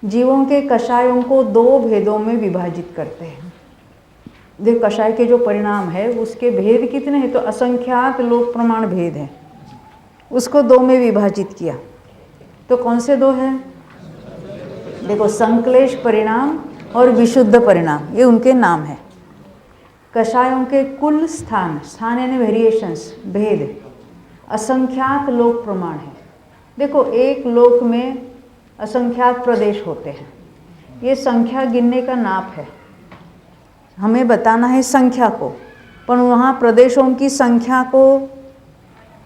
जीवों के कषायों को दो भेदों में विभाजित करते हैं। देख, कषाय के जो परिणाम है उसके भेद कितने हैं, तो असंख्यात लोक प्रमाण भेद है, उसको दो में विभाजित किया। तो कौन से दो हैं? देखो, संक्लेश परिणाम और विशुद्ध परिणाम, ये उनके नाम है। कषायों के कुल स्थान, स्थान यानी वेरिएशंस, भेद असंख्यात लोक प्रमाण है। देखो, एक लोक में असंख्यात प्रदेश होते हैं, ये संख्या गिनने का नाप है, हमें बताना है संख्या को, पर वहाँ प्रदेशों की संख्या को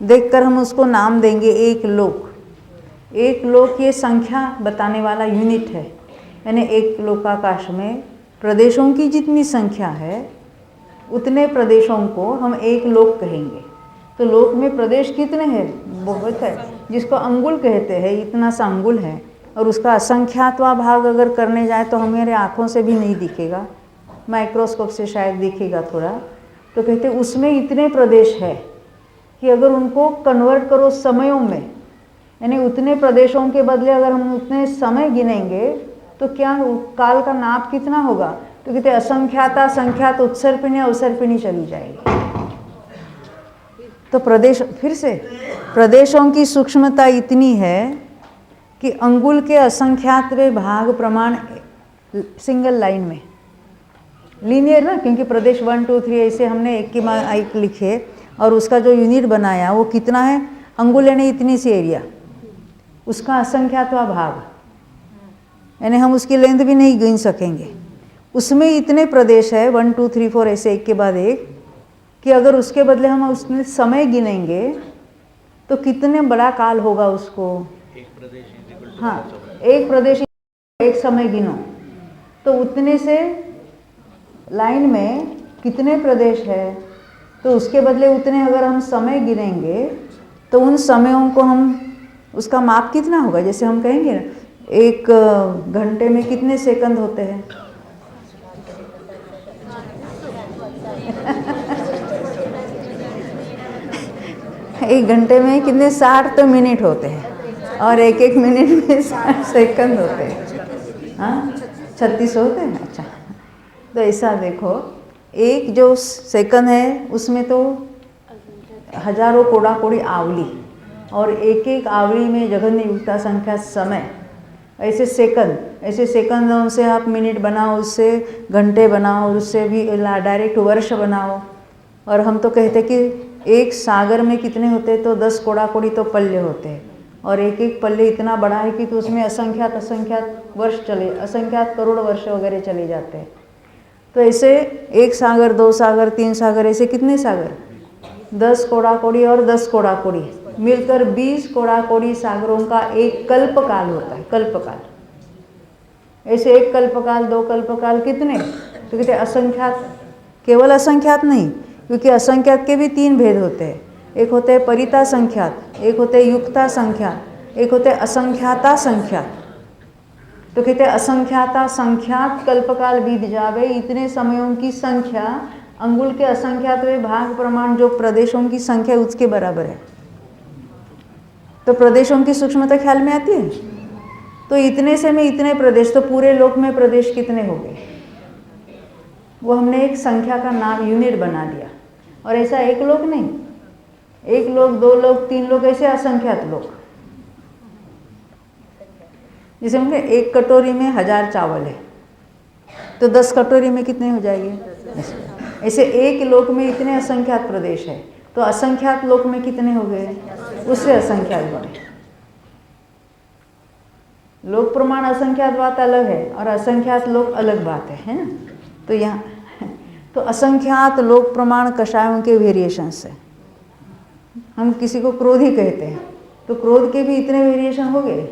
देखकर हम उसको नाम देंगे एक लोक। एक लोक ये संख्या बताने वाला यूनिट है, यानी एक लोकाकाश में प्रदेशों की जितनी संख्या है उतने प्रदेशों को हम एक लोक कहेंगे। तो लोक में प्रदेश कितने हैं? बहुत है, जिसको अंगुल कहते हैं, इतना सा अंगुल है, और उसका असंख्यातवा भाग अगर करने जाए तो हमारे आँखों से भी नहीं दिखेगा, माइक्रोस्कोप से शायद दिखेगा थोड़ा। तो कहते उसमें इतने प्रदेश है कि अगर उनको कन्वर्ट करो समयों में, यानी उतने प्रदेशों के बदले अगर हम उतने समय गिनेंगे तो क्या काल का नाप कितना होगा? तो कहते असंख्याता संख्यात उत्सर्पिणी अवसर्पिणी चली जाएगी। तो प्रदेश, फिर से प्रदेशों की सूक्ष्मता इतनी है कि अंगुल के असंख्यातवें भाग प्रमाण सिंगल लाइन में, लीनियर ना, क्योंकि प्रदेश 1 2 3 ऐसे हमने एक के बाद एक लिखे और उसका जो यूनिट बनाया वो कितना है? अंगुल यानी इतनी सी एरिया, उसका असंख्यातवा भाग, यानी हम उसकी लेंथ भी नहीं गिन सकेंगे। उसमें इतने प्रदेश है 1 2 3 4 ऐसे एक के बाद एक, कि अगर उसके बदले हम उसमें समय गिनेंगे तो कितने बड़ा काल होगा उसको। एक प्रदेश, हाँ, एक प्रदेश एक समय गिनो तो उतने से लाइन में कितने प्रदेश है, तो उसके बदले उतने अगर हम समय गिनेंगे तो उन समयों को हम, उसका माप कितना होगा? जैसे हम कहेंगे ना, एक घंटे में कितने सेकंड होते हैं? एक घंटे में कितने 60 तो मिनट होते हैं, और एक एक मिनट में 60 सेकंड होते हैं। हाँ, 36 होते हैं। अच्छा, तो ऐसा देखो, एक जो सेकंड है उसमें तो हजारों कोड़ा कोड़ी आवली, और एक एक आवली में जघन्य युक्ता संख्या समय, ऐसे सेकंड, ऐसे सेकंडों से आप मिनट बनाओ, उससे घंटे बनाओ, उससे भी डायरेक्ट वर्ष बनाओ। और हम तो कहते कि एक सागर में कितने होते हैं, तो 10 कोड़ा कोड़ी तो पल्ले होते हैं, और एक एक पल्ले इतना बड़ा है कि तो उसमें असंख्यात असंख्यात वर्ष चले, असंख्यात करोड़ वर्ष वगैरह चले जाते हैं। तो ऐसे एक सागर, 2 सागर, 3 सागर, ऐसे कितने सागर? 10 कोड़ा कोड़ी और 10 कोड़ा कोड़ी मिलकर 20 कोड़ा कोड़ी सागरों का एक कल्पकाल होता है। कल्पकाल, ऐसे एक कल्पकाल, 2 कल्पकाल, कितने? तो कहते असंख्यात, केवल असंख्यात नहीं, क्योंकि असंख्यात के भी 3 भेद होते हैं। एक होते हैं परिता संख्यात, एक होते हैं युक्ता संख्यात, एक होते हैं असंख्याता संख्यात। तो कहते असंख्याता संख्यात कल्पकाल बीत जावे, इतने समयों की संख्या अंगुल के असंख्यातवें भाग प्रमाण जो प्रदेशों की संख्या उसके बराबर है। तो प्रदेशों की सूक्ष्मता ख्याल में आती है। तो इतने से में इतने प्रदेश, तो पूरे लोक में प्रदेश कितने हो गए? वो हमने एक संख्या का नाम, यूनिट बना दिया। और ऐसा एक लोक नहीं, एक लोक, 2 लोक, 3 लोक, ऐसे असंख्यात लोक। जैसे हमने एक कटोरी में 1000 चावल है, तो 10 कटोरी में कितने हो जाएंगे? ऐसे एक लोक में इतने असंख्यात प्रदेश है, तो असंख्यात लोक में कितने हो गए? उससे असंख्यात बने। लोक प्रमाण असंख्यात बात अलग है और असंख्यात लोक अलग बात है ना। तो यहाँ तो असंख्यात लोक प्रमाण कषायों के वेरिएशंस है। हम किसी को क्रोधी कहते हैं, तो क्रोध के भी इतने वेरिएशन हो गए।